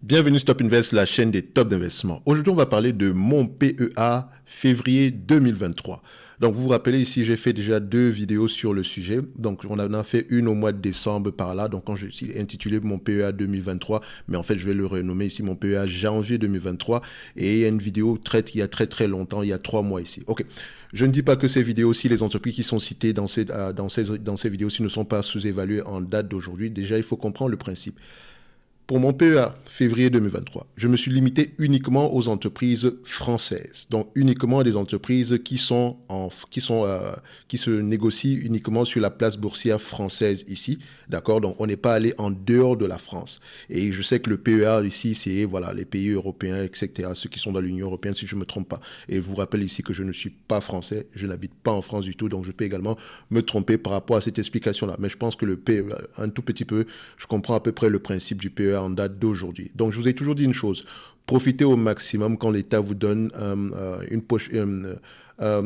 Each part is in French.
Bienvenue sur Top Invest, la chaîne des tops d'investissement. Aujourd'hui, on va parler de mon PEA février 2023. Donc, vous vous rappelez ici, j'ai fait déjà 2 vidéos sur le sujet. Donc, on en a fait une au mois de décembre par là. Donc, quand je suis intitulé mon PEA 2023, mais en fait, je vais le renommer ici mon PEA janvier 2023. Et il y a une vidéo traite il y a très longtemps, il y a 3 mois ici. OK. Je ne dis pas que ces vidéos-ci, les entreprises qui sont citées dans ces vidéos-ci ne sont pas sous-évaluées en date d'aujourd'hui. Déjà, il faut comprendre le principe. Pour mon PEA, février 2023, je me suis limité uniquement aux entreprises françaises. Donc, uniquement des entreprises qui se négocient uniquement sur la place boursière française ici. D'accord? Donc, on n'est pas allé en dehors de la France. Et je sais que le PEA ici, c'est voilà, les pays européens, etc., ceux qui sont dans l'Union européenne, si je ne me trompe pas. Et je vous rappelle ici que je ne suis pas français, je n'habite pas en France du tout, donc je peux également me tromper par rapport à cette explication-là. Mais je pense que le PEA, un tout petit peu, je comprends à peu près le principe du PEA en date d'aujourd'hui. Donc, je vous ai toujours dit une chose. Profitez au maximum quand l'État vous donne une poche, pas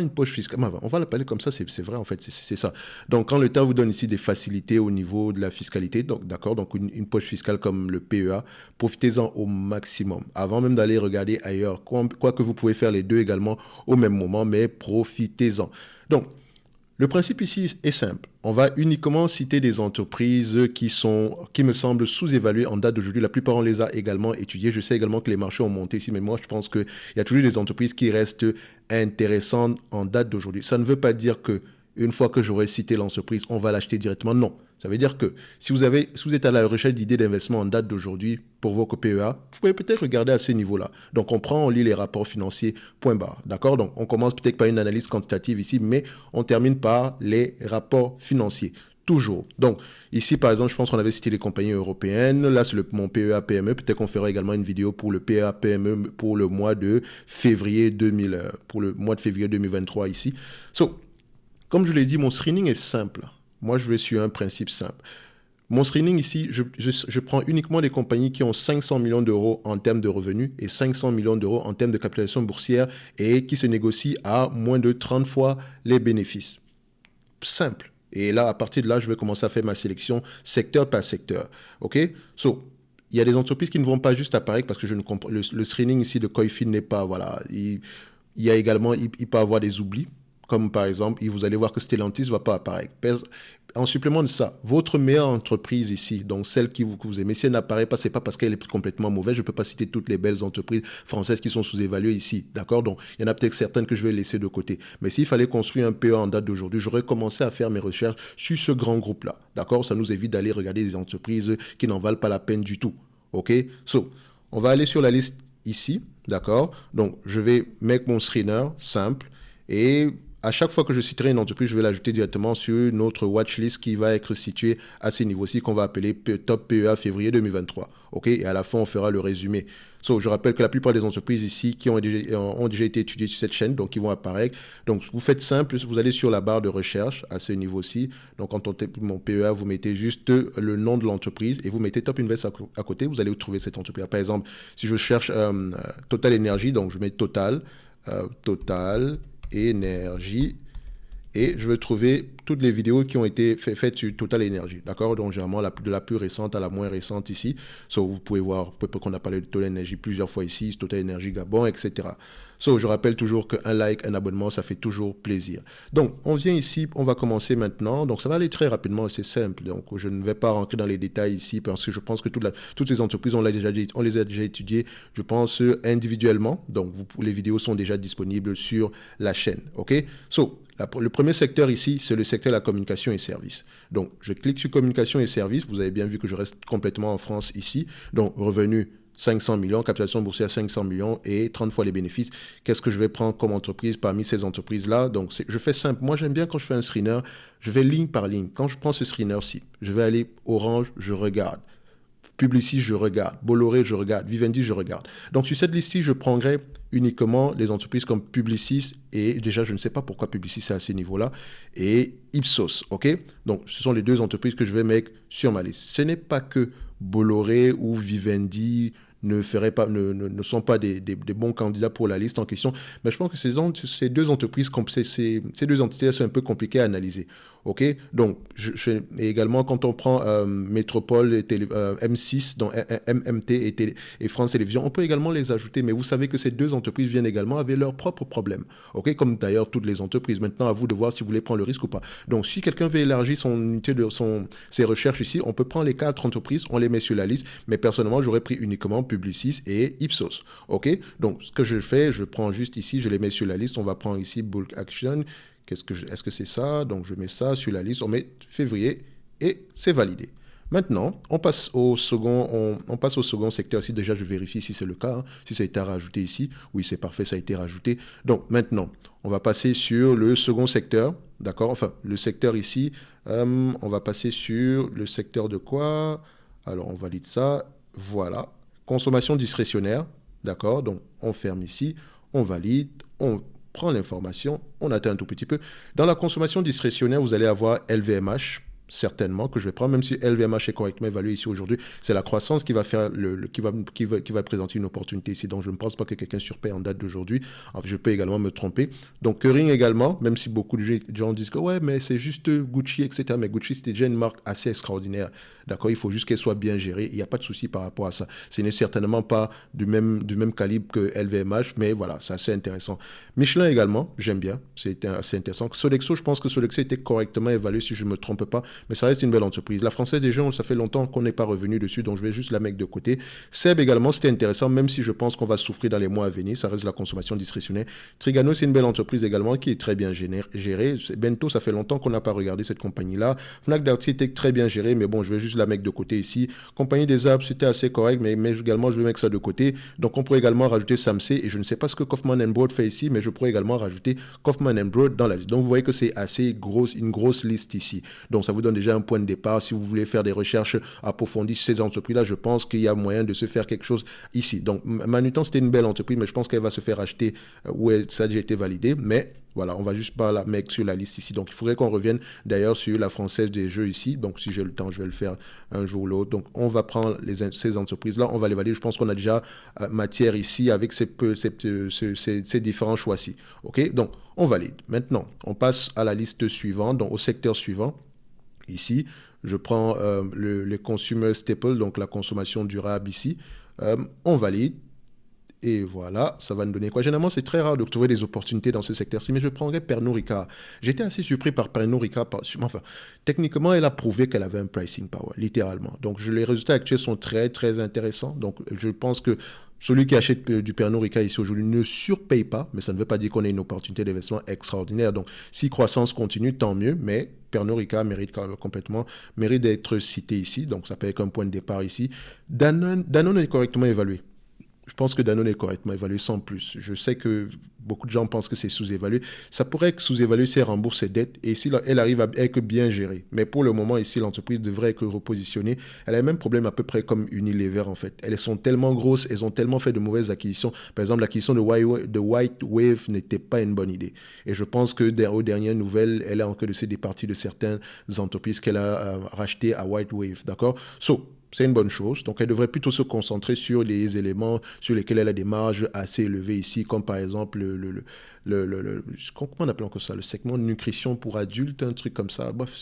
une poche fiscale, on va l'appeler comme ça, c'est vrai en fait, c'est ça. Donc, quand l'État vous donne ici des facilités au niveau de la fiscalité, donc d'accord, donc une poche fiscale comme le PEA, profitez-en au maximum, avant même d'aller regarder ailleurs, quoique vous pouvez faire les deux également au même moment, mais profitez-en. Donc, le principe ici est simple. On va uniquement citer des entreprises qui me semblent sous-évaluées en date d'aujourd'hui. La plupart, on les a également étudiées. Je sais également que les marchés ont monté ici, mais moi, je pense qu'il y a toujours des entreprises qui restent intéressantes en date d'aujourd'hui. Ça ne veut pas dire que une fois que j'aurai cité l'entreprise, on va l'acheter directement. Non. Ça veut dire que si vous êtes à la recherche d'idées d'investissement en date d'aujourd'hui pour vos PEA, vous pouvez peut-être regarder à ces niveaux-là. Donc, on lit les rapports financiers, point barre. D'accord? Donc, on commence peut-être par une analyse quantitative ici, mais on termine par les rapports financiers. Toujours. Donc, ici, par exemple, je pense qu'on avait cité les compagnies européennes. Là, c'est mon PEA PME. Peut-être qu'on fera également une vidéo pour le PEA PME pour le mois de février 2023 ici. Comme je l'ai dit, mon screening est simple. Moi, je vais sur un principe simple. Mon screening ici, je prends uniquement des compagnies qui ont 500 millions d'euros en termes de revenus et 500 millions d'euros en termes de capitalisation boursière et qui se négocient à moins de 30 fois les bénéfices. Simple. Et là, à partir de là, je vais commencer à faire ma sélection secteur par secteur. OK? Il y a des entreprises qui ne vont pas juste apparaître parce que je ne comprends. Le screening ici de Coifin n'est pas. Voilà. Il y a également, il peut avoir des oublis. Comme par exemple, vous allez voir que Stellantis ne va pas apparaître. En supplément de ça, votre meilleure entreprise ici, donc celle que vous aimez, si elle n'apparaît pas, ce n'est pas parce qu'elle est complètement mauvaise. Je ne peux pas citer toutes les belles entreprises françaises qui sont sous-évaluées ici. D'accord? Donc, il y en a peut-être certaines que je vais laisser de côté. Mais s'il fallait construire un PEA en date d'aujourd'hui, j'aurais commencé à faire mes recherches sur ce grand groupe-là. D'accord? Ça nous évite d'aller regarder des entreprises qui n'en valent pas la peine du tout. OK? On va aller sur la liste ici. D'accord? Donc, je vais mettre mon screener simple et à chaque fois que je citerai une entreprise, je vais l'ajouter directement sur notre watchlist qui va être située à ces niveaux-ci qu'on va appeler Top PEA février 2023. OK? Et à la fin, on fera le résumé. Je rappelle que la plupart des entreprises ici qui ont déjà été étudiées sur cette chaîne, donc qui vont apparaître. Donc, vous faites simple, vous allez sur la barre de recherche à ce niveau-ci. Donc, quand on tape mon PEA, vous mettez juste le nom de l'entreprise et vous mettez Top Invest à côté. Vous allez trouver cette entreprise. Par exemple, si je cherche Total Energy, donc je mets Total Énergie et je vais trouver toutes les vidéos qui ont été faites sur Total Energy, d'accord? Donc généralement de la plus récente à la moins récente ici. Vous pouvez voir peut-être qu'on a parlé de Total Energy plusieurs fois ici, Total Energy Gabon, etc. Je rappelle toujours qu'un like, un abonnement, ça fait toujours plaisir. Donc, on vient ici, on va commencer maintenant. Donc, ça va aller très rapidement, c'est simple. Donc, je ne vais pas rentrer dans les détails ici parce que je pense que toutes ces entreprises, on les a déjà étudiées, je pense, individuellement. Donc, les vidéos sont déjà disponibles sur la chaîne. OK? Le premier secteur ici, c'est le secteur de la communication et services. Donc, je clique sur communication et services. Vous avez bien vu que je reste complètement en France ici. Donc, revenus 500 millions, capitalisation boursière 500 millions et 30 fois les bénéfices. Qu'est-ce que je vais prendre comme entreprise parmi ces entreprises-là? Donc, je fais simple. Moi, j'aime bien quand je fais un screener, je vais ligne par ligne. Quand je prends ce screener-ci, je vais aller Orange, je regarde. Publicis, je regarde. Bolloré, je regarde. Vivendi, je regarde. Donc, sur cette liste-ci, je prendrai uniquement les entreprises comme Publicis et déjà, je ne sais pas pourquoi Publicis est à ce niveau-là et Ipsos, OK? Donc, ce sont les 2 entreprises que je vais mettre sur ma liste. Ce n'est pas que Bolloré ou Vivendi ne sont pas des bons candidats pour la liste en question, mais je pense que ces 2 entreprises, ces 2 entités sont un peu compliquées à analyser. OK? Donc, et également, quand on prend Métropole, et M6, donc MMT et France Télévisions, on peut également les ajouter. Mais vous savez que ces deux entreprises viennent également avec leurs propres problèmes. OK? Comme d'ailleurs toutes les entreprises. Maintenant, à vous de voir si vous voulez prendre le risque ou pas. Donc, si quelqu'un veut élargir son unité ses recherches ici, on peut prendre les 4 entreprises, on les met sur la liste. Mais personnellement, j'aurais pris uniquement Publicis et Ipsos. OK? Donc, ce que je fais, je prends juste ici, je les mets sur la liste. On va prendre ici Bulk Action. Est-ce que c'est ça? Donc, je mets ça sur la liste. On met février et c'est validé. Maintenant, on passe au second secteur. Ici, déjà, je vérifie si c'est le cas, hein, si ça a été rajouté ici. Oui, c'est parfait, ça a été rajouté. Donc, maintenant, on va passer sur le second secteur. D'accord? Enfin, le secteur ici, on va passer sur le secteur de quoi? Alors, on valide ça. Voilà. Consommation discrétionnaire. D'accord? Donc, on ferme ici. On valide. On prend l'information, on attend un tout petit peu. Dans la consommation discrétionnaire, vous allez avoir LVMH, certainement, que je vais prendre, même si LVMH est correctement évalué ici aujourd'hui. C'est la croissance qui va faire qui va présenter une opportunité ici. Donc, je ne pense pas que quelqu'un surpaye en date d'aujourd'hui. Enfin, je peux également me tromper. Donc, Kering également, même si beaucoup de gens disent que ouais, mais c'est juste Gucci, etc. Mais Gucci, c'était déjà une marque assez extraordinaire. D'accord, il faut juste qu'elle soit bien gérée. Il n'y a pas de souci par rapport à ça. Ce n'est certainement pas du même calibre que LVMH, mais voilà, c'est assez intéressant. Michelin également, j'aime bien. C'était assez intéressant. Sodexo, je pense que Sodexo était correctement évalué, si je ne me trompe pas, mais ça reste une belle entreprise. La Française des Jeux, ça fait longtemps qu'on n'est pas revenu dessus, donc je vais juste la mettre de côté. Seb également, c'était intéressant, même si je pense qu'on va souffrir dans les mois à venir. Ça reste la consommation discrétionnaire. Trigano, c'est une belle entreprise également qui est très bien gérée. Bento, ça fait longtemps qu'on n'a pas regardé cette compagnie-là. Fnac Darty était très bien gérée, mais bon, je vais juste la mettre de côté ici. Compagnie des Arbres, c'était assez correct, mais également, je vais mettre ça de côté. Donc, on pourrait également rajouter Samsé, et je ne sais pas ce que Kaufman Broad fait ici, mais je pourrais également rajouter Kaufman Broad dans la liste. Donc, vous voyez que c'est assez une grosse liste ici. Donc, ça vous donne déjà un point de départ. Si vous voulez faire des recherches approfondies sur ces entreprises-là, je pense qu'il y a moyen de se faire quelque chose ici. Donc, Manutan, c'était une belle entreprise, mais je pense qu'elle va se faire acheter ça a déjà été validé, mais voilà, on va juste pas la mettre sur la liste ici. Donc, il faudrait qu'on revienne d'ailleurs sur la Française des Jeux ici. Donc, si j'ai le temps, je vais le faire un jour ou l'autre. Donc, on va prendre ces entreprises-là, on va les valider. Je pense qu'on a déjà matière ici avec ces différents choix-ci. OK? Donc, on valide. Maintenant, on passe à la liste suivante, donc au secteur suivant. Ici, je prends les consumer staples, donc la consommation durable ici. On valide. Et voilà, ça va nous donner quoi? Généralement, c'est très rare de trouver des opportunités dans ce secteur-ci, mais je prendrais Pernod Ricard. J'étais assez surpris par Pernod Ricard. Enfin, techniquement, elle a prouvé qu'elle avait un pricing power, littéralement. Donc, les résultats actuels sont très, très intéressants. Donc, je pense que celui qui achète du Pernod Ricard ici aujourd'hui ne surpaye pas, mais ça ne veut pas dire qu'on ait une opportunité d'investissement extraordinaire. Donc, si croissance continue, tant mieux, mais Pernod Ricard mérite d'être cité ici. Donc, ça peut être un point de départ ici. Danone est correctement évalué. Je pense que Danone est correctement évalué sans plus. Je sais que beaucoup de gens pensent que c'est sous-évalué. Ça pourrait être sous-évalué si elle rembourse ses dettes et si elle arrive à être bien gérée. Mais pour le moment, ici, l'entreprise devrait être repositionnée. Elle a le même problème à peu près comme Unilever, en fait. Elles sont tellement grosses, elles ont tellement fait de mauvaises acquisitions. Par exemple, l'acquisition de White Wave n'était pas une bonne idée. Et je pense que aux dernières nouvelles, elle est en train de se départir de certaines entreprises qu'elle a rachetées à White Wave. D'accord? C'est une bonne chose. Donc, elle devrait plutôt se concentrer sur les éléments sur lesquels elle a des marges assez élevées ici, comme par exemple comment on appelle encore ça, le segment de nutrition pour adultes, un truc comme ça. Bref,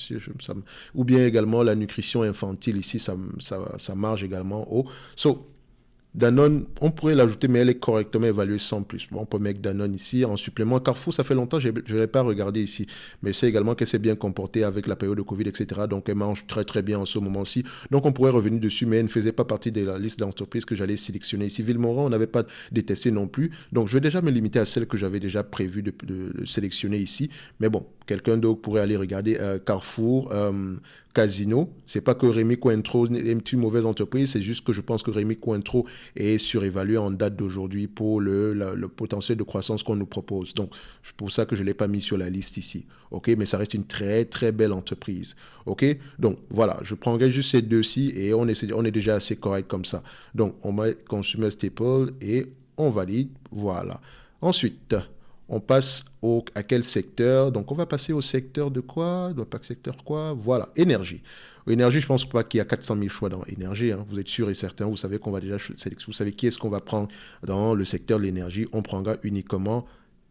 ou bien également la nutrition infantile ici, ça marge également haut. Danone, on pourrait l'ajouter, mais elle est correctement évaluée sans plus. Bon, on peut mettre Danone ici en supplément. Carrefour, ça fait longtemps, je n'avais pas regardé ici. Mais c'est également qu'elle s'est bien comportée avec la période de Covid, etc. Donc, elle mange très, très bien en ce moment-ci. Donc, on pourrait revenir dessus, mais elle ne faisait pas partie de la liste d'entreprises que j'allais sélectionner ici. Villemorand, on n'avait pas détesté non plus. Donc, je vais déjà me limiter à celle que j'avais déjà prévu de sélectionner ici. Mais bon, quelqu'un d'autre pourrait aller regarder Carrefour, Casino. C'est pas que Rémi Cointreau est une mauvaise entreprise, c'est juste que je pense que Rémi Cointreau est surévalué en date d'aujourd'hui pour le potentiel de croissance qu'on nous propose. Donc, c'est pour ça que je ne l'ai pas mis sur la liste ici. OK, mais ça reste une très, très belle entreprise. OK, donc voilà, je prendrai juste ces deux-ci et on est déjà assez correct comme ça. Donc, on met Consumer Staple et on valide. Voilà. Ensuite, on passe à quel secteur? Donc, on va passer au secteur de quoi? Donc, pas secteur quoi? Voilà, énergie. Énergie, je pense pas qu'il y a 400 000 choix dans énergie. Hein. Vous êtes sûr et certain. Vous savez qu'on va déjà sélectionner. Vous savez qui est-ce qu'on va prendre dans le secteur de l'énergie. On prendra uniquement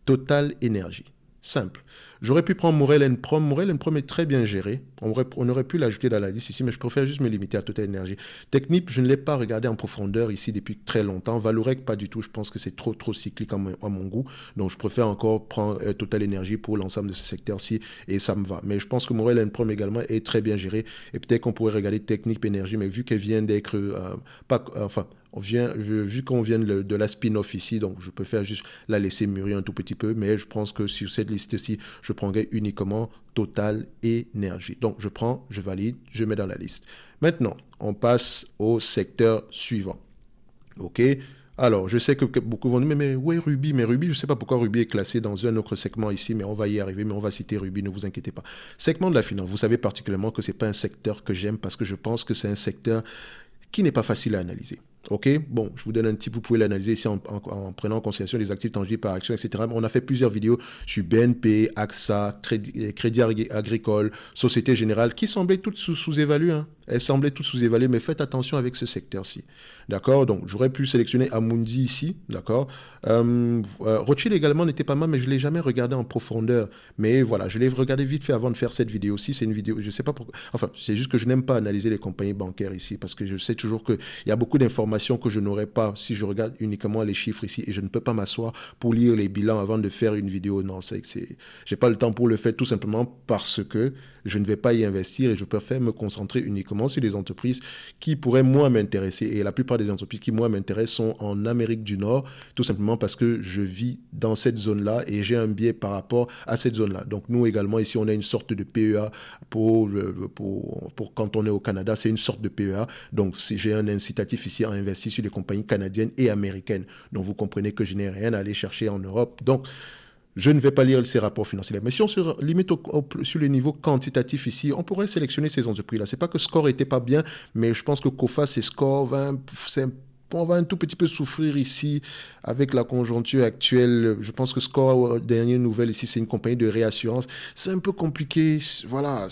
Total Énergie. Simple. J'aurais pu prendre Morel Prom. Morel Prom est très bien géré. On aurait pu l'ajouter dans la liste ici, mais je préfère juste me limiter à Total Energy. Technip, je ne l'ai pas regardé en profondeur ici depuis très longtemps. Valorec, pas du tout. Je pense que c'est trop cyclique à mon goût. Donc, je préfère encore prendre Total Energy pour l'ensemble de ce secteur-ci et ça me va. Mais je pense que Morel Prom également est très bien géré et peut-être qu'on pourrait regarder Technip Énergie, mais vu qu'elle vient d'être vu qu'on vient de la spin-off ici, donc je peux faire juste la laisser mûrir un tout petit peu, mais je pense que sur cette liste-ci, je prendrai uniquement Total Énergie. Donc je prends, je valide, je mets dans la liste. Maintenant, on passe au secteur suivant. OK? Alors, je sais que beaucoup vont dire, mais où est Ruby? Mais Ruby, je ne sais pas pourquoi Ruby est classé dans un autre segment ici, mais on va y arriver, mais on va citer Ruby, ne vous inquiétez pas. Segment de la finance, vous savez particulièrement que ce n'est pas un secteur que j'aime parce que je pense que c'est un secteur qui n'est pas facile à analyser. OK? Bon, je vous donne un petit, vous pouvez l'analyser ici en prenant en considération les actifs tangibles par action, etc. On a fait plusieurs vidéos sur BNP, AXA, Crédit Agricole, Société Générale, qui semblaient toutes sous-évaluées. Hein. Elles semblaient toutes sous-évaluées, mais faites attention avec ce secteur-ci. D'accord? Donc, j'aurais pu sélectionner Amundi ici. D'accord? Rothschild également n'était pas mal, mais je ne l'ai jamais regardé en profondeur. Mais voilà, je l'ai regardé vite fait avant de faire cette vidéo-ci. C'est une vidéo, je ne sais pas pourquoi. Enfin, c'est juste que je n'aime pas analyser les compagnies bancaires ici, parce que je sais toujours qu'il y a beaucoup d'informations que je n'aurais pas si je regarde uniquement les chiffres ici, et je ne peux pas m'asseoir pour lire les bilans avant de faire une vidéo. Non, j'ai pas le temps pour le faire, tout simplement parce que je ne vais pas y investir et je préfère me concentrer uniquement sur les entreprises qui pourraient moins m'intéresser. Et la plupart des entreprises qui moins m'intéressent sont en Amérique du Nord, tout simplement parce que je vis dans cette zone-là et j'ai un biais par rapport à cette zone-là. Donc nous également ici, on a une sorte de PEA pour quand on est au Canada, c'est une sorte de PEA. Donc j'ai un incitatif ici à investir sur les compagnies canadiennes et américaines. Donc vous comprenez que je n'ai rien à aller chercher en Europe. Donc je ne vais pas lire ces rapports financiers. Mais si on se limite sur le niveau quantitatif ici, on pourrait sélectionner ces entreprises-là. Ce n'est pas que Score n'était pas bien, mais je pense que Coface et Score, on va un tout petit peu souffrir ici avec la conjoncture actuelle. Je pense que Score, dernière nouvelle ici, c'est une compagnie de réassurance. C'est un peu compliqué. Voilà.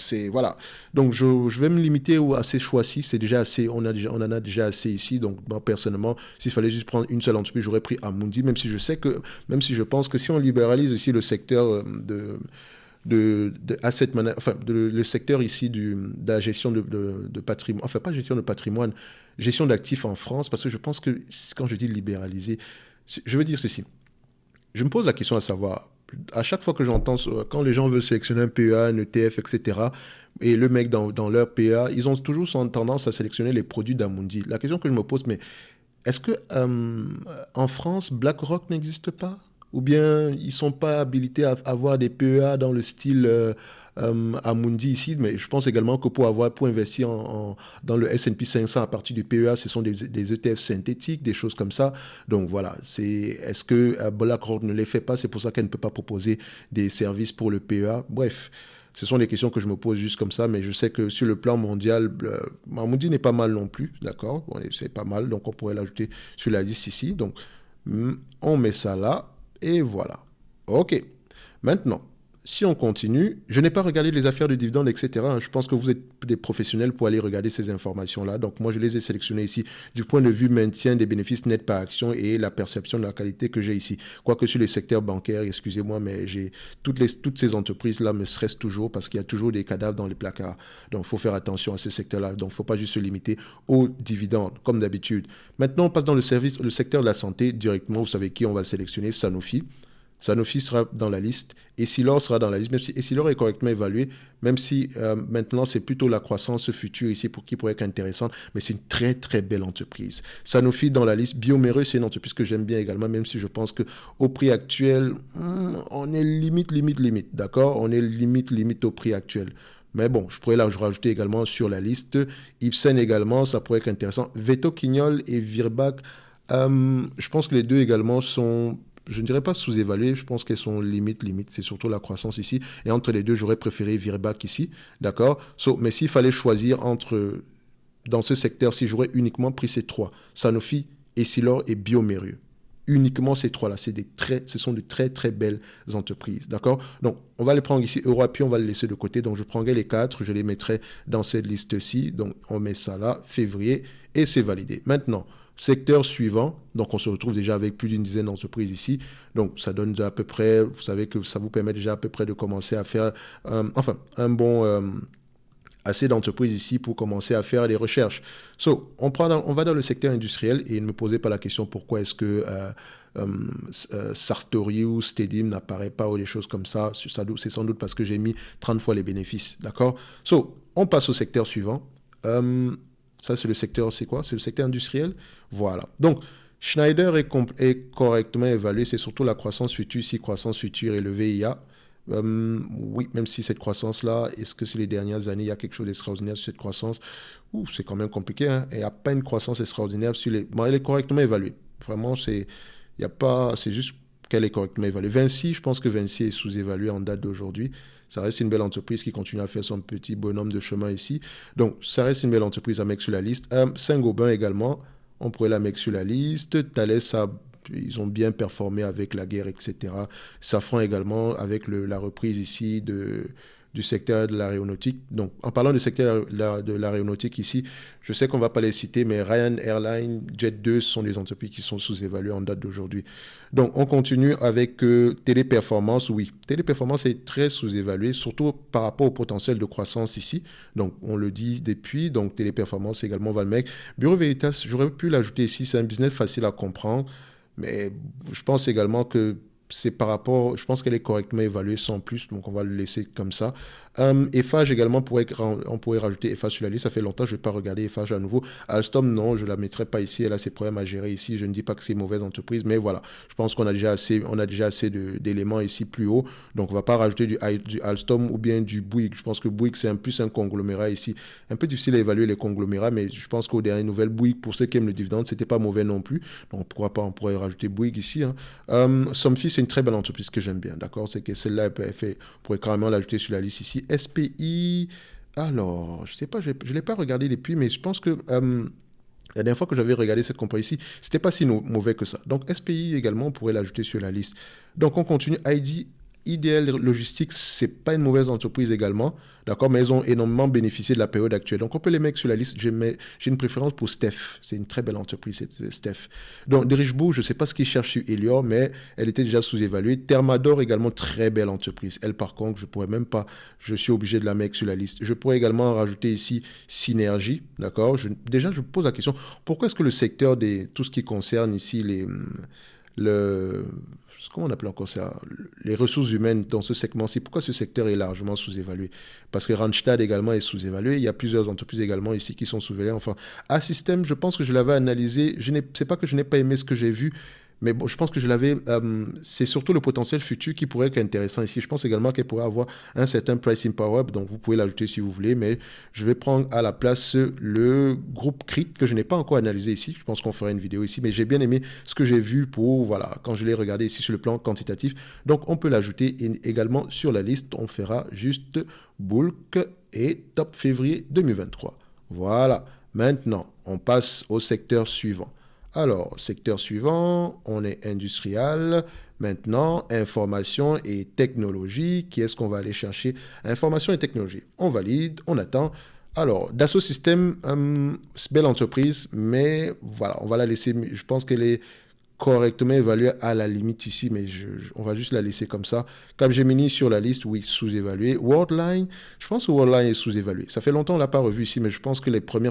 Donc, je vais me limiter à ces choix-ci. C'est déjà assez. On en a déjà assez ici. Donc, moi, personnellement, s'il fallait juste prendre une seule entreprise, j'aurais pris Amundi, même si je pense que si on libéralise aussi le secteur le secteur ici de la gestion de patrimoine, enfin pas gestion de patrimoine, gestion d'actifs en France, parce que je pense que quand je dis libéraliser, je veux dire ceci. Je me pose la question à savoir, à chaque fois que j'entends, quand les gens veulent sélectionner un PEA, un ETF, etc., et le mec dans leur PEA, ils ont toujours tendance à sélectionner les produits d'Amundi. La question que je me pose, mais est-ce que en France, BlackRock n'existe pas? Ou bien ils ne sont pas habilités à avoir des PEA dans le style Amundi ici, mais je pense également que pour investir dans le S&P 500 à partir du PEA, ce sont des ETF synthétiques, des choses comme ça. Donc voilà, est-ce que BlackRock ne les fait pas? C'est pour ça qu'elle ne peut pas proposer des services pour le PEA. Bref. Ce sont des questions que je me pose juste comme ça, mais je sais que sur le plan mondial, Amundi n'est pas mal non plus, d'accord? Bon, c'est pas mal, donc on pourrait l'ajouter sur la liste ici. Donc, on met ça là, et voilà. OK. Maintenant, si on continue, je n'ai pas regardé les affaires de dividendes, etc. Je pense que vous êtes des professionnels pour aller regarder ces informations-là. Donc, moi, je les ai sélectionnées ici du point de vue maintien des bénéfices nets par action et la perception de la qualité que j'ai ici. Quoique sur le secteur bancaire, excusez-moi, mais toutes ces entreprises-là me stressent toujours parce qu'il y a toujours des cadavres dans les placards. Donc, il faut faire attention à ce secteur-là. Donc, il ne faut pas juste se limiter aux dividendes, comme d'habitude. Maintenant, on passe dans le secteur de la santé directement. Vous savez qui on va sélectionner? Sanofi. Sanofi sera dans la liste, Essilor sera dans la liste, même si Essilor est correctement évalué, même si maintenant c'est plutôt la croissance future ici pour qui pourrait être intéressante, mais c'est une très très belle entreprise. Sanofi dans la liste, bioMérieux c'est une entreprise que j'aime bien également, même si je pense qu'au prix actuel, on est limite, d'accord? On est limite au prix actuel. Mais bon, je pourrais la rajouter également sur la liste. Ipsen également, ça pourrait être intéressant. Veto Quignol et Virbac, je pense que les deux également sont... Je ne dirais pas sous-évaluées, je pense qu'elles sont limite. C'est surtout la croissance ici. Et entre les deux, j'aurais préféré Virbac ici, d'accord? Mais s'il fallait choisir dans ce secteur-ci, j'aurais uniquement pris ces trois. Sanofi, Essilor et bioMérieux. Uniquement ces trois-là. Ce sont de très, très belles entreprises, d'accord? Donc, on va les prendre ici. Euroapi, on va les laisser de côté. Donc, je prendrai les quatre, je les mettrai dans cette liste-ci. Donc, on met ça là, février, et c'est validé. Maintenant, Secteur suivant, donc on se retrouve déjà avec plus d'une dizaine d'entreprises ici. Donc ça donne déjà à peu près, vous savez que ça vous permet déjà à peu près de commencer à faire, un bon... assez d'entreprises ici pour commencer à faire des recherches. On va dans le secteur industriel et ne me posez pas la question pourquoi est-ce que Sartori ou Stedim n'apparaît pas ou des choses comme ça. C'est sans doute parce que j'ai mis 30 fois les bénéfices. D'accord? On passe au secteur suivant. Ça, c'est le secteur, c'est quoi? C'est le secteur industriel. Voilà. Donc, Schneider est correctement évalué. C'est surtout la croissance future ici, croissance future et le VIA. Oui, même si cette croissance-là, est-ce que c'est les dernières années, il y a quelque chose d'extraordinaire sur cette croissance? C'est quand même compliqué, hein? Il n'y a pas une croissance extraordinaire sur les... Bon, elle est correctement évaluée. Vraiment, il y a pas... c'est juste qu'elle est correctement évaluée. Vinci, je pense que Vinci est sous-évalué en date d'aujourd'hui. Ça reste une belle entreprise qui continue à faire son petit bonhomme de chemin ici. Donc, ça reste une belle entreprise à mettre sur la liste. Saint-Gobain également, on pourrait la mettre sur la liste. Thales ils ont bien performé avec la guerre, etc. Safran également, avec la reprise ici du secteur de l'aéronautique. Donc, en parlant du secteur de l'aéronautique ici, je sais qu'on ne va pas les citer, mais Ryan Airlines, Jet2 sont des entreprises qui sont sous-évaluées en date d'aujourd'hui. Donc, on continue avec Téléperformance. Oui, Téléperformance est très sous-évaluée, surtout par rapport au potentiel de croissance ici. Donc, on le dit depuis. Donc, Téléperformance également, on va le mettre. Bureau Veritas, j'aurais pu l'ajouter ici. C'est un business facile à comprendre. Mais je pense également que c'est par rapport, je pense qu'elle est correctement évaluée sans plus, donc on va le laisser comme ça. Eiffage également, on pourrait rajouter Eiffage sur la liste. Ça fait longtemps que je n'ai pas regardé Eiffage à nouveau. Alstom, non, je ne la mettrai pas ici. Elle a ses problèmes à gérer ici. Je ne dis pas que c'est une mauvaise entreprise, mais voilà. Je pense qu'on a déjà assez d'éléments ici plus haut. Donc, on ne va pas rajouter du Alstom ou bien du Bouygues. Je pense que Bouygues, c'est plus un conglomérat ici. Un peu difficile à évaluer les conglomérats, mais je pense qu'aux dernières nouvelles, Bouygues, pour ceux qui aiment le dividende, ce n'était pas mauvais non plus. Donc, pourquoi pas, on pourrait rajouter Bouygues ici. Somfy, c'est une très belle entreprise que j'aime bien. D'accord? C'est que celle-là, on pourrait carrément l'ajouter sur la liste ici. SPI, alors, je ne sais pas, je ne l'ai pas regardé depuis, mais je pense que la dernière fois que j'avais regardé cette compagnie ici, c'était pas si mauvais que ça. Donc, SPI également, on pourrait l'ajouter sur la liste. Donc, on continue. IDL Logistics, c'est pas une mauvaise entreprise également, d'accord, mais elles ont énormément bénéficié de la période actuelle. Donc, on peut les mettre sur la liste. J'ai une préférence pour Steph. C'est une très belle entreprise, Steph. Donc, Derichebourg, je ne sais pas ce qu'ils cherchent sur Elior, mais elle était déjà sous-évaluée. Thermador également, très belle entreprise. Elle, par contre, je pourrais même pas, je suis obligé de la mettre sur la liste. Je pourrais également rajouter ici Synergie, d'accord. Déjà, je me pose la question, pourquoi est-ce que le secteur tout ce qui concerne ici comment on appelle encore ça, les ressources humaines dans ce segment-ci, pourquoi ce secteur est largement sous-évalué? Parce que Randstad également est sous-évalué, il y a plusieurs entreprises également ici qui sont sous-évaluées. Enfin, Assystem, je pense que je l'avais analysé, c'est pas que je n'ai pas aimé ce que j'ai vu, mais bon, je pense que c'est surtout le potentiel futur qui pourrait être intéressant ici. Je pense également qu'elle pourrait avoir un certain pricing power, donc vous pouvez l'ajouter si vous voulez, mais je vais prendre à la place le groupe CRIT que je n'ai pas encore analysé ici. Je pense qu'on fera une vidéo ici, mais j'ai bien aimé ce que j'ai vu quand je l'ai regardé ici sur le plan quantitatif. Donc on peut l'ajouter également sur la liste. On fera juste bulk et top février 2023. Voilà. Maintenant, on passe au secteur suivant. Alors, secteur suivant, on est industriel. Maintenant, information et technologie. Qui est-ce qu'on va aller chercher? Information et technologie. On valide, on attend. Alors, Dassault Systèmes, belle entreprise, mais voilà, on va la laisser. Je pense qu'elle est correctement évaluée à la limite ici, mais on va juste la laisser comme ça. Capgemini sur la liste, oui, sous-évalué. Worldline, je pense que Worldline est sous-évalué. Ça fait longtemps qu'on ne l'a pas revu ici, mais je pense que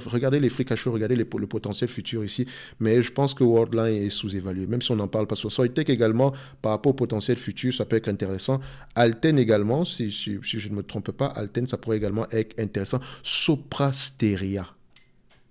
regardez les free cash flow, regardez le potentiel futur ici, mais je pense que Worldline est sous-évalué, même si on n'en parle pas sur Soitec également, par rapport au potentiel futur, ça peut être intéressant. Alten également, si je ne me trompe pas, Alten, ça pourrait également être intéressant. Soprasteria.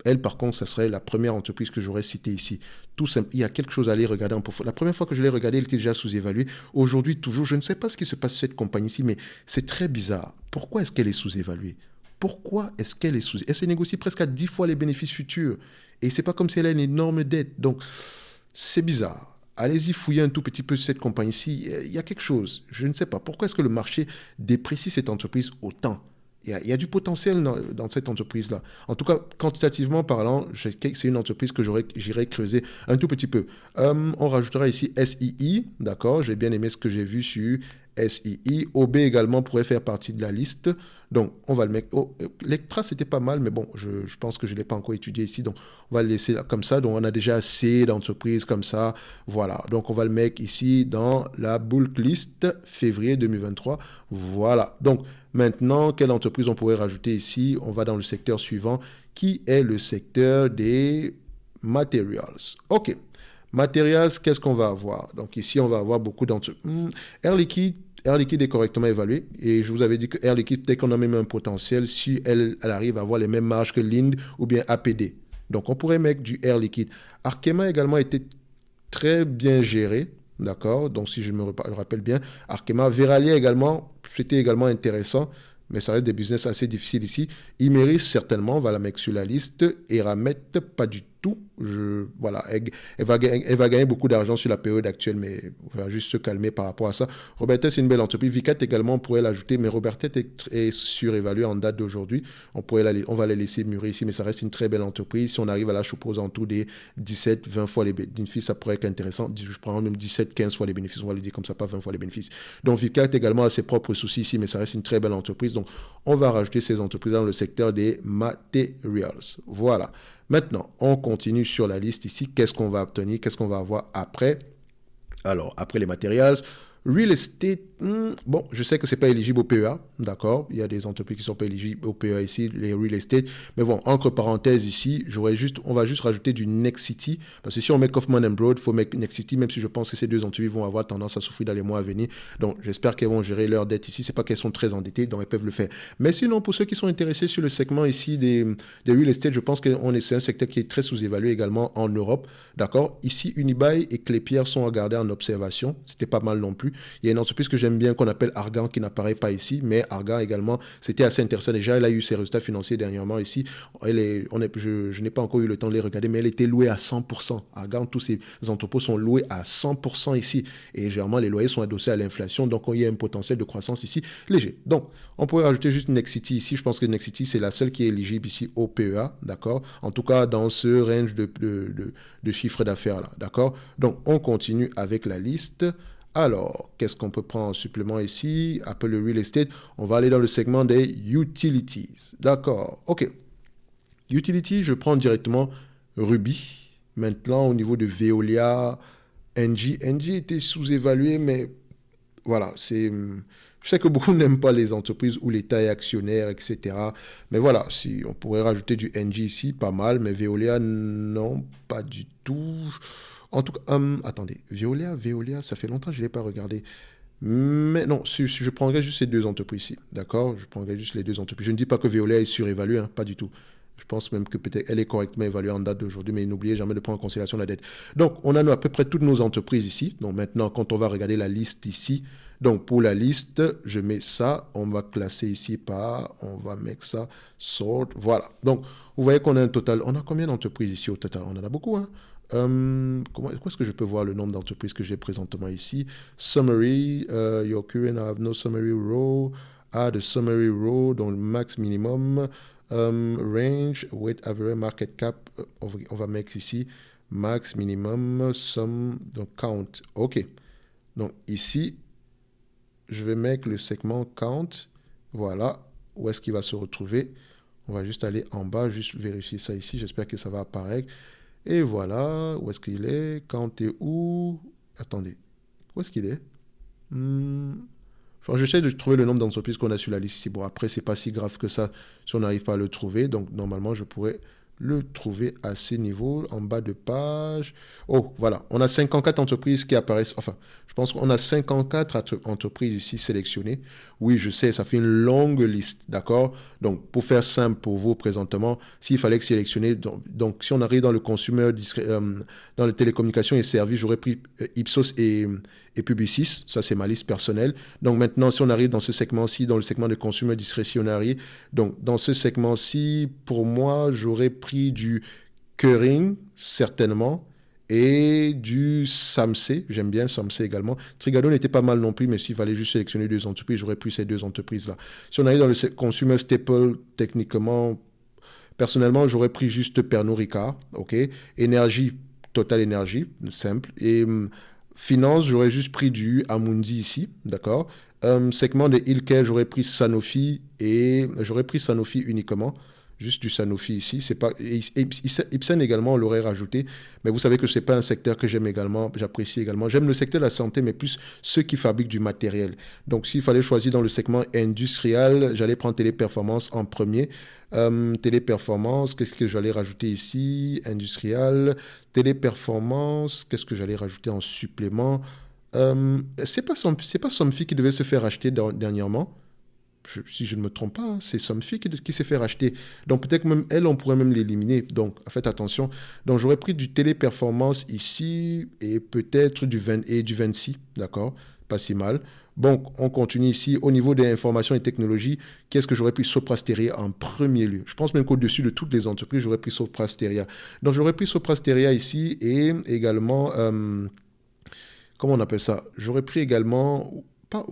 Elle, par contre, ça serait la première entreprise que j'aurais citée ici. Tout simple, il y a quelque chose à aller regarder en profondeur. La première fois que je l'ai regardée, elle était déjà sous-évaluée. Aujourd'hui, toujours, je ne sais pas ce qui se passe sur cette compagnie-ci, mais c'est très bizarre. Pourquoi est-ce qu'elle est sous-évaluée? Pourquoi est-ce qu'elle est sous-évaluée? Elle se négocie presque à 10 fois les bénéfices futurs. Et c'est pas comme si elle a une énorme dette. Donc, c'est bizarre. Allez-y fouiller un tout petit peu sur cette compagnie-ci. Il y a quelque chose. Je ne sais pas. Pourquoi est-ce que le marché déprécie cette entreprise autant? Il y a du potentiel dans cette entreprise-là. En tout cas, quantitativement parlant, c'est une entreprise que j'irai creuser un tout petit peu. On rajoutera ici SII, d'accord? J'ai bien aimé ce que j'ai vu sur SII. OB également pourrait faire partie de la liste. Donc, on va le mettre. Oh, Lectra, c'était pas mal, mais bon, je pense que je ne l'ai pas encore étudié ici. Donc, on va le laisser comme ça. Donc, on a déjà assez d'entreprises comme ça. Voilà. Donc, on va le mettre ici dans la bulk list février 2023. Voilà. Donc, maintenant, quelle entreprise on pourrait rajouter ici? On va dans le secteur suivant, qui est le secteur des materials. OK. Materials, qu'est-ce qu'on va avoir? Donc, ici, on va avoir beaucoup d'entreprises. Air Liquide est correctement évalué. Et je vous avais dit que Air Liquide, dès qu'on a même un potentiel, si elle arrive à avoir les mêmes marges que Linde ou bien APD. Donc, on pourrait mettre du Air Liquide. Arkema a également été très bien géré. D'accord? Donc, si je me rappelle bien, Arkema, Verallia également, c'était également intéressant. Mais ça reste des business assez difficiles ici. Imeris, certainement, on va la mettre sur la liste. Eramet, pas du tout. Voilà, elle va gagner beaucoup d'argent sur la période actuelle, mais on va juste se calmer par rapport à ça. Robertet, c'est une belle entreprise. Vicat également, on pourrait l'ajouter, mais Robertet est surévalué en date d'aujourd'hui. On va la laisser mûrir ici, mais ça reste une très belle entreprise. Si on arrive à la choper en tout des 17, 20 fois les bénéfices, ça pourrait être intéressant. Je prends même 17, 15 fois les bénéfices, on va le dire comme ça, pas 20 fois les bénéfices. Donc Vicat également a ses propres soucis ici, mais ça reste une très belle entreprise. Donc on va rajouter ces entreprises dans le secteur des materials. Voilà. Maintenant, on continue sur la liste ici. Qu'est-ce qu'on va obtenir? Qu'est-ce qu'on va avoir après? Alors, après les matériels, real estate, bon, je sais que c'est pas éligible au PEA, d'accord? Il y a des entreprises qui sont pas éligibles au PEA ici, les real estate. Mais bon, entre parenthèses ici, on va juste rajouter du Nexity, parce que si on met Kaufman Broad, il faut mettre Nexity, même si je pense que ces deux entreprises vont avoir tendance à souffrir dans les mois à venir. Donc, j'espère qu'elles vont gérer leur dette ici. C'est pas qu'elles sont très endettées, donc elles peuvent le faire. Mais sinon, pour ceux qui sont intéressés sur le segment ici des real estate, je pense que c'est un secteur qui est très sous-évalué également en Europe, d'accord? Ici, Unibail et Clépierre sont à garder en observation. C'était pas mal non plus. Il y a une entreprise que j'aime bien qu'on appelle Argan qui n'apparaît pas ici, mais Argan également, c'était assez intéressant. Déjà, elle a eu ses résultats financiers dernièrement ici. Je n'ai pas encore eu le temps de les regarder, mais elle était louée à 100%. Argan, tous ces entrepôts sont loués à 100% ici. Et généralement, les loyers sont adossés à l'inflation, donc il y a un potentiel de croissance ici léger. Donc, on pourrait rajouter juste Nexity ici. Je pense que Nexity, c'est la seule qui est éligible ici au PEA, d'accord? En tout cas, dans ce range de chiffre d'affaires là, d'accord? Donc, on continue avec la liste. Alors, qu'est-ce qu'on peut prendre en supplément ici? Après le real estate, on va aller dans le segment des utilities. D'accord, ok. Utilities, je prends directement Ruby. Maintenant, au niveau de Veolia, Engie était sous-évalué, mais voilà, je sais que beaucoup n'aiment pas les entreprises où l'État est actionnaire, etc. Mais voilà, si on pourrait rajouter du Engie ici, pas mal, mais Veolia, non, pas du tout. En tout cas, attendez, Veolia, ça fait longtemps que je ne l'ai pas regardé. Mais non, je prendrais juste ces deux entreprises-ci, d'accord? Je prendrais juste les deux entreprises. Je ne dis pas que Veolia est surévaluée, hein, pas du tout. Je pense même que peut-être elle est correctement évaluée en date d'aujourd'hui, mais n'oubliez jamais de prendre en considération la dette. Donc, on a à peu près toutes nos entreprises ici. Donc, maintenant, quand on va regarder la liste ici, donc pour la liste, je mets ça, on va classer ici on va mettre ça, sort, voilà. Donc, vous voyez qu'on a un total, on a combien d'entreprises ici au total? On en a beaucoup, hein? Où est-ce que je peux voir le nombre d'entreprises que j'ai présentement ici? Summary, your current have no summary row, add a summary row, donc le max minimum, range, weight average market cap, on va mettre ici, max minimum, sum, donc count, ok. Donc ici, je vais mettre le segment count, voilà, où est-ce qu'il va se retrouver? On va juste aller en bas, juste vérifier ça ici, j'espère que ça va apparaître. Et voilà, où est-ce qu'il est? Quand est où? Attendez, où est-ce qu'il est? J'essaie de trouver le nombre d'entreprises qu'on a sur la liste ici. Bon, après, c'est pas si grave que ça si on n'arrive pas à le trouver. Donc, normalement, je pourrais le trouver à ces niveaux, en bas de page. Oh, voilà, on a 54 entreprises qui apparaissent. Enfin, je pense qu'on a 54 entreprises ici sélectionnées. Oui, je sais, ça fait une longue liste, d'accord? Donc, pour faire simple pour vous présentement, s'il fallait que sélectionner, donc si on arrive dans le consumer, dans les télécommunications et services, j'aurais pris Ipsos et Publicis, ça c'est ma liste personnelle. Donc maintenant, si on arrive dans ce segment-ci, dans le segment de consumer discrétionnaire, donc dans ce segment-ci, pour moi, j'aurais pris du Kering, certainement, et du Samsé. J'aime bien Samsé également. Trigado n'était pas mal non plus, mais s'il fallait juste sélectionner deux entreprises, j'aurais pris ces deux entreprises-là. Si on arrive dans le consumer staple, techniquement, personnellement, j'aurais pris juste Pernod Ricard, ok. Énergie, Total Énergie, simple. Et Finance, j'aurais juste pris du Amundi ici, d'accord. Segment de healthcare, j'aurais pris Sanofi et j'aurais pris Sanofi uniquement. Juste du Sanofi ici. C'est pas, Ipsen également, on l'aurait rajouté. Mais vous savez que ce n'est pas un secteur que j'aime également, j'apprécie également. J'aime le secteur de la santé, mais plus ceux qui fabriquent du matériel. Donc, s'il fallait choisir dans le segment industriel, j'allais prendre Téléperformance en premier. Téléperformance, qu'est-ce que j'allais rajouter ici? Industriel, Téléperformance, qu'est-ce que j'allais rajouter en supplément? C'est pas Somfy qui devait se faire acheter dernièrement. Si je ne me trompe pas, hein, c'est Somfy qui s'est fait racheter. Donc peut-être même elle, on pourrait même l'éliminer. Donc faites attention. Donc j'aurais pris du Téléperformance ici et peut-être du 26, d'accord? Pas si mal. Bon, on continue ici. Au niveau des informations et technologies, qu'est-ce que j'aurais pris? Soprasteria en premier lieu. Je pense même qu'au-dessus de toutes les entreprises, j'aurais pris Soprasteria. Donc j'aurais pris Soprasteria ici et également, comment on appelle ça? J'aurais pris également, pas,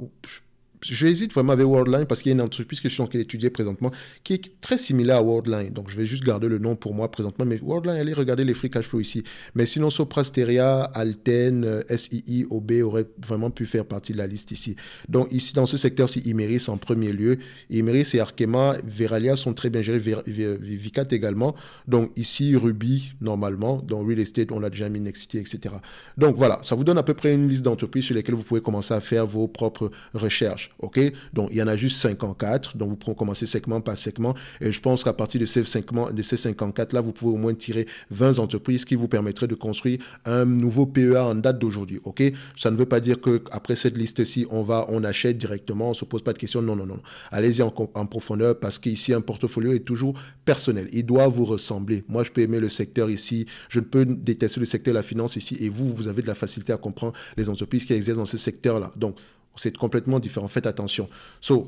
j'hésite vraiment avec Worldline parce qu'il y a une entreprise que je suis en train d'étudier présentement qui est très similaire à Worldline. Donc, je vais juste garder le nom pour moi présentement. Mais Worldline, allez regarder les free cash flow ici. Mais sinon, Soprasteria, Alten, SII, OB auraient vraiment pu faire partie de la liste ici. Donc, ici, dans ce secteur-ci, Imeris en premier lieu. Imeris et Arkema, Veralia sont très bien gérés. Vicat également. Donc, ici, Ruby, normalement. Dans Real Estate, on l'a déjà mis Nexity, etc. Donc, voilà. Ça vous donne à peu près une liste d'entreprises sur lesquelles vous pouvez commencer à faire vos propres recherches. OK? Donc, il y en a juste 54. Donc, vous pouvez commencer segment par segment. Et je pense qu'à partir de ces 54-là, vous pouvez au moins tirer 20 entreprises qui vous permettraient de construire un nouveau PEA en date d'aujourd'hui. OK? Ça ne veut pas dire qu'après cette liste-ci, on achète directement, on ne se pose pas de questions. Non, non, non. Allez-y en profondeur parce qu'ici, un portfolio est toujours personnel. Il doit vous ressembler. Moi, je peux aimer le secteur ici. Je ne peux détester le secteur de la finance ici. Et vous avez de la facilité à comprendre les entreprises qui exercent dans ce secteur-là. Donc, c'est complètement différent. Faites attention.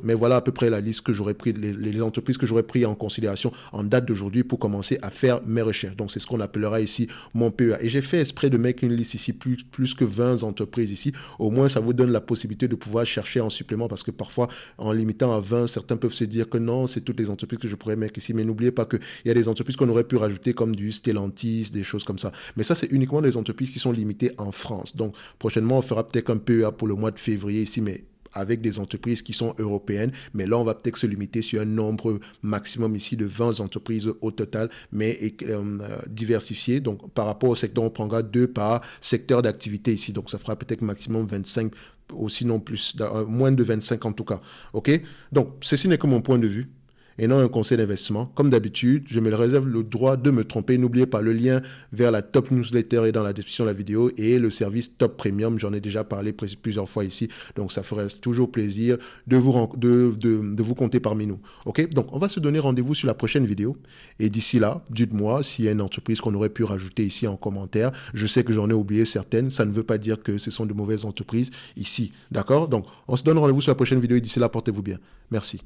Mais voilà à peu près la liste que j'aurais pris, les entreprises que j'aurais pris en considération en date d'aujourd'hui pour commencer à faire mes recherches. Donc, c'est ce qu'on appellera ici mon PEA. Et j'ai fait exprès de mettre une liste ici, plus que 20 entreprises ici. Au moins, ça vous donne la possibilité de pouvoir chercher en supplément parce que parfois, en limitant à 20, certains peuvent se dire que non, c'est toutes les entreprises que je pourrais mettre ici. Mais n'oubliez pas qu'il y a des entreprises qu'on aurait pu rajouter comme du Stellantis, des choses comme ça. Mais ça, c'est uniquement des entreprises qui sont limitées en France. Donc, prochainement, on fera peut-être un PEA pour le mois de février ici, mais avec des entreprises qui sont européennes. Mais là, on va peut-être se limiter sur un nombre maximum ici de 20 entreprises au total, mais diversifiées. Donc, par rapport au secteur, on prendra 2 par secteur d'activité ici. Donc, ça fera peut-être maximum 25, ou sinon plus, moins de 25 en tout cas. OK? Donc, ceci n'est que mon point de vue et non un conseil d'investissement. Comme d'habitude, je me réserve le droit de me tromper. N'oubliez pas, le lien vers la top newsletter est dans la description de la vidéo et le service top premium, j'en ai déjà parlé plusieurs fois ici. Donc, ça ferait toujours plaisir de vous compter parmi nous. OK? Donc, on va se donner rendez-vous sur la prochaine vidéo. Et d'ici là, dites-moi s'il y a une entreprise qu'on aurait pu rajouter ici en commentaire. Je sais que j'en ai oublié certaines. Ça ne veut pas dire que ce sont de mauvaises entreprises ici. D'accord? Donc, on se donne rendez-vous sur la prochaine vidéo et d'ici là, portez-vous bien. Merci.